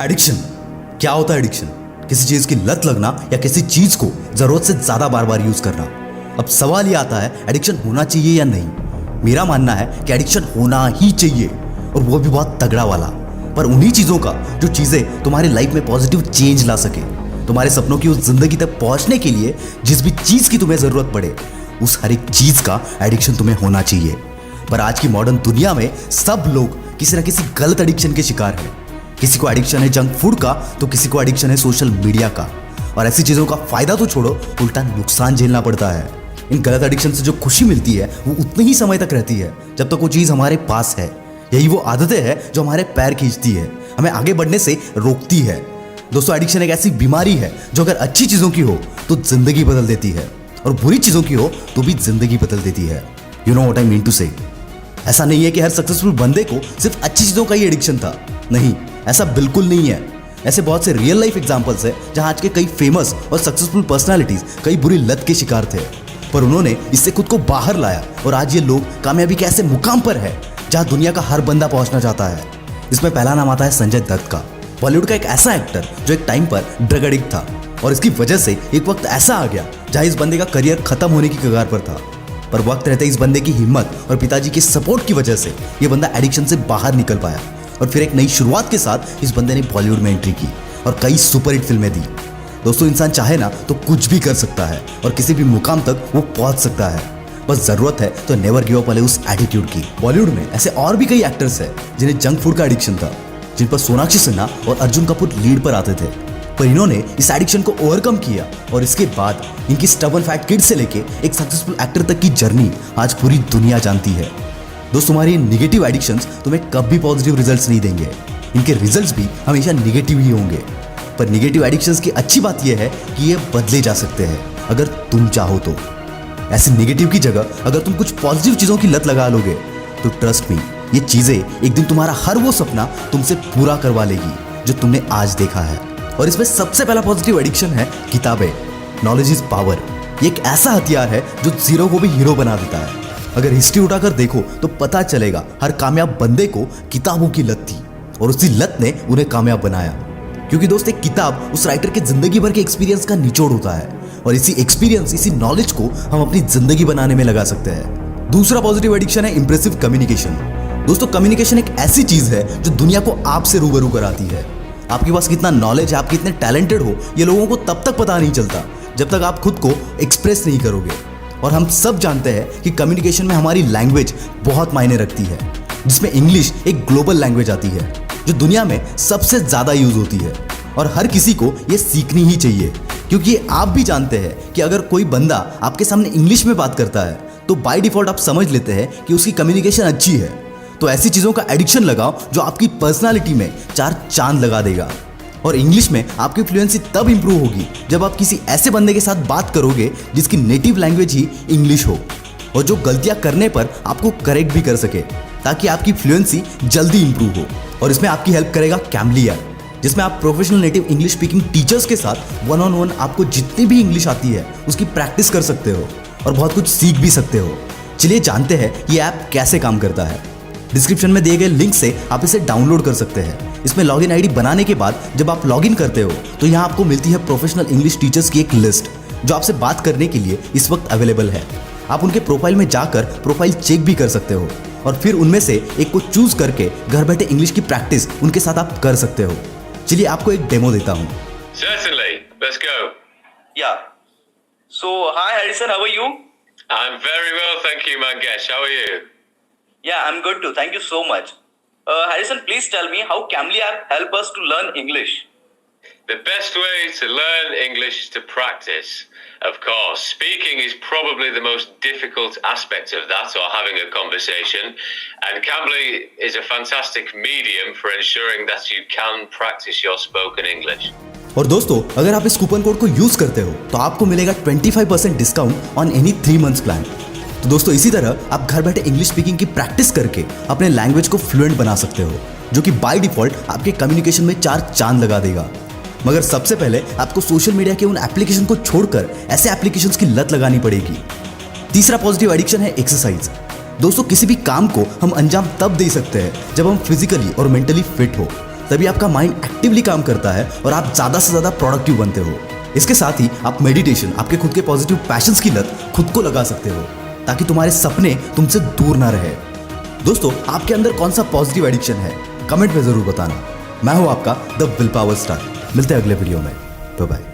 Addiction क्या होता है? एडिक्शन किसी चीज की लत लगना या किसी चीज को जरूरत से ज्यादा बार बार यूज करना। अब सवाल ये आता है, एडिक्शन होना चाहिए या नहीं? मेरा मानना है कि एडिक्शन होना ही चाहिए, और वो भी बहुत तगड़ा वाला। पर उन्हीं चीजों का जो चीजें तुम्हारी लाइफ में पॉजिटिव चेंज ला सके, तुम्हारे सपनों की उस जिंदगी तक पहुंचने के लिए जिस भी चीज की तुम्हें जरूरत पड़े, उस हर एक चीज का एडिक्शन तुम्हें होना चाहिए। पर आज की मॉडर्न दुनिया में सब लोग किसी न किसी गलत एडिक्शन के शिकार हैं। किसी को एडिक्शन है जंक फूड का, तो किसी को एडिक्शन है सोशल मीडिया का। और ऐसी चीजों का फायदा तो छोड़ो, उल्टा नुकसान झेलना पड़ता है। इन गलत एडिक्शन से जो खुशी मिलती है वो उतनी ही समय तक रहती है जब तक वो चीज हमारे पास है। यही वो आदतें हैं जो हमारे पैर खींचती है, हमें आगे बढ़ने से रोकती है। दोस्तों, एडिक्शन एक ऐसी बीमारी है जो अगर अच्छी चीजों की हो तो जिंदगी बदल देती है, और बुरी चीजों की हो तो भी जिंदगी बदल देती है। You know what I mean to say? ऐसा नहीं है कि हर सक्सेसफुल बंदे को सिर्फ अच्छी चीजों का ही एडिक्शन था। नहीं, ऐसा बिल्कुल नहीं है। ऐसे बहुत से रियल लाइफ एग्जांपल्स हैं जहां आज के कई फेमस और सक्सेसफुल पर्सनालिटीज कई बुरी लत के शिकार थे, पर उन्होंने इससे खुद को बाहर लाया और आज ये लोग कामयाबी के ऐसे मुकाम पर है जहां दुनिया का हर बंदा पहुंचना चाहता है। इसमें पहला नाम आता है संजय दत्त का। बॉलीवुड का एक ऐसा एक्टर जो एक टाइम पर ड्रग एडिक्ट था, और इसकी वजह से एक वक्त ऐसा आ गया जहां इस बंदे का करियर खत्म होने की कगार पर था। पर वक्त रहते इस बंदे की हिम्मत और पिताजी के सपोर्ट की वजह से ये बंदा एडिक्शन से बाहर निकल पाया, और फिर एक नई शुरुआत के साथ इस बंदे ने बॉलीवुड में एंट्री की और कई सुपरहिट फिल्में दी। दोस्तों, इंसान चाहे ना तो कुछ भी कर सकता है और किसी भी मुकाम तक वो पहुंच सकता है। बस जरूरत है तो नेवर गिव अप वाले उस एटीट्यूड की। बॉलीवुड में ऐसे और भी कई एक्टर्स हैं जिन्हें जंक फूड का एडिक्शन था, जिन पर सोनाक्षी सिन्हा और अर्जुन कपूर लीड पर आते थे, पर इन्होंने इस एडिक्शन को ओवरकम किया, और इसके बाद इनकी स्टबर्न फैट किड से लेके एक सक्सेसफुल एक्टर तक की जर्नी आज पूरी दुनिया जानती है। दोस्त, तुम्हारी निगेटिव एडिक्शंस तुम्हें कभी पॉजिटिव रिजल्ट्स नहीं देंगे, इनके रिजल्ट्स भी हमेशा निगेटिव ही होंगे। पर निगेटिव एडिक्शंस की अच्छी बात यह है कि ये बदले जा सकते हैं अगर तुम चाहो तो। ऐसे निगेटिव की जगह अगर तुम कुछ पॉजिटिव चीजों की लत लगा लोगे तो ट्रस्ट मी, ये चीजें एक दिन तुम्हारा हर वो सपना तुमसे पूरा करवा लेगी जो तुमने आज देखा है। और इसमें सबसे पहला पॉजिटिव एडिक्शन है किताबें। Knowledge is power. ये एक ऐसा हथियार है जो जीरो को भी हीरो बना देता है। अगर हिस्ट्री उठाकर देखो तो पता चलेगा हर कामयाब बंदे को किताबों की लत थी, और उसी लत ने उन्हें कामयाब बनाया। क्योंकि दोस्त, एक किताब उस राइटर के जिंदगी भर के एक्सपीरियंस का निचोड़ होता है, और इसी एक्सपीरियंस, इसी नॉलेज को हम अपनी जिंदगी बनाने में लगा सकते हैं। दूसरा पॉजिटिव एडिक्शन है इंप्रेसिव कम्युनिकेशन। दोस्तों, कम्युनिकेशन एक ऐसी चीज है जो दुनिया को आपसे रूबरू कराती है। आपके पास कितना नॉलेज है, आप कितने टैलेंटेड हो, ये लोगों को तब तक पता नहीं चलता जब तक आप खुद को एक्सप्रेस नहीं करोगे। और हम सब जानते हैं कि कम्युनिकेशन में हमारी लैंग्वेज बहुत मायने रखती है, जिसमें इंग्लिश एक ग्लोबल लैंग्वेज आती है जो दुनिया में सबसे ज्यादा यूज होती है, और हर किसी को ये सीखनी ही चाहिए। क्योंकि आप भी जानते हैं कि अगर कोई बंदा आपके सामने इंग्लिश में बात करता है तो बाय डिफॉल्ट आप समझ लेते हैं कि उसकी कम्युनिकेशन अच्छी है। तो ऐसी चीजों का एडिक्शन लगाओ जो आपकी पर्सनालिटी में 4 चांद लगा देगा। और इंग्लिश में आपकी फ्लुएंसी तब इंप्रूव होगी जब आप किसी ऐसे बंदे के साथ बात करोगे जिसकी नेटिव लैंग्वेज ही इंग्लिश हो, और जो गलतियां करने पर आपको करेक्ट भी कर सके, ताकि आपकी फ्लुएंसी जल्दी इंप्रूव हो। और इसमें आपकी हेल्प करेगा कैमली ऐप, जिसमें आप professional native English speaking teachers के साथ 1-on-1 आपको जितनी भी इंग्लिश आती है उसकी प्रैक्टिस कर सकते हो और बहुत कुछ सीख भी सकते हो। चलिए जानते हैं ये ऐप कैसे काम करता है। डिस्क्रिप्शन में दिए गए लिंक से आप इसे डाउनलोड कर सकते हैं। इसमें लॉगिन आईडी बनाने के बाद जब आप लॉगिन करते हो तो यहाँ आपको मिलती है प्रोफेशनल इंग्लिश टीचर्स की एक लिस्ट जो आपसे बात करने के लिए इस वक्त अवेलेबल है। आप उनके प्रोफाइल में जाकर प्रोफाइल चेक भी कर सकते हो, और फिर उनमें से एक को चूज करके घर बैठे इंग्लिश की प्रैक्टिस उनके साथ आप कर सकते हो। चलिए आपको एक डेमो देता हूँ। Certainly. Let's go. Yeah. So, hi Harrison, how are you? I'm very well, thank you, Mangesh. How are you? Yeah, I'm good too. Thank you so much. Harrison, please tell me how Camly app help us to learn English. The best way to learn English is to practice. Of course, speaking is probably the most difficult aspect of that, or having a conversation. And Cambly is a fantastic medium for ensuring that you can practice your spoken English. और दोस्तों, अगर आप इस coupon code को use करते हो तो आपको मिलेगा 25% discount on any 3 months plan. तो दोस्तों, इसी तरह आप घर बैठे इंग्लिश स्पीकिंग की प्रैक्टिस करके अपने लैंग्वेज को फ्लुएंट बना सकते हो, जो कि बाय डिफॉल्ट आपके कम्युनिकेशन में 4 चांद लगा देगा। मगर सबसे पहले आपको सोशल मीडिया के उन एप्लीकेशन को छोड़कर ऐसे एप्लीकेशंस की लत लगानी पड़ेगी। तीसरा पॉजिटिव एडिक्शन है एक्सरसाइज। दोस्तों, किसी भी काम को हम अंजाम तब दे सकते हैं जब हम फिजिकली और मेंटली फिट हो, तभी आपका माइंड एक्टिवली काम करता है और आप ज़्यादा से ज़्यादा प्रोडक्टिव बनते हो। इसके साथ ही आप मेडिटेशन, आपके खुद के पॉजिटिव पैशंस की लत खुद को लगा सकते हो ताकि तुम्हारे सपने तुमसे दूर ना रहे। दोस्तों, आपके अंदर कौन सा पॉजिटिव एडिक्शन है, कमेंट में ज़रूर बताना। मैं हूँ आपका द विल पावर स्टार। मिलते हैं अगले वीडियो में। Bye bye.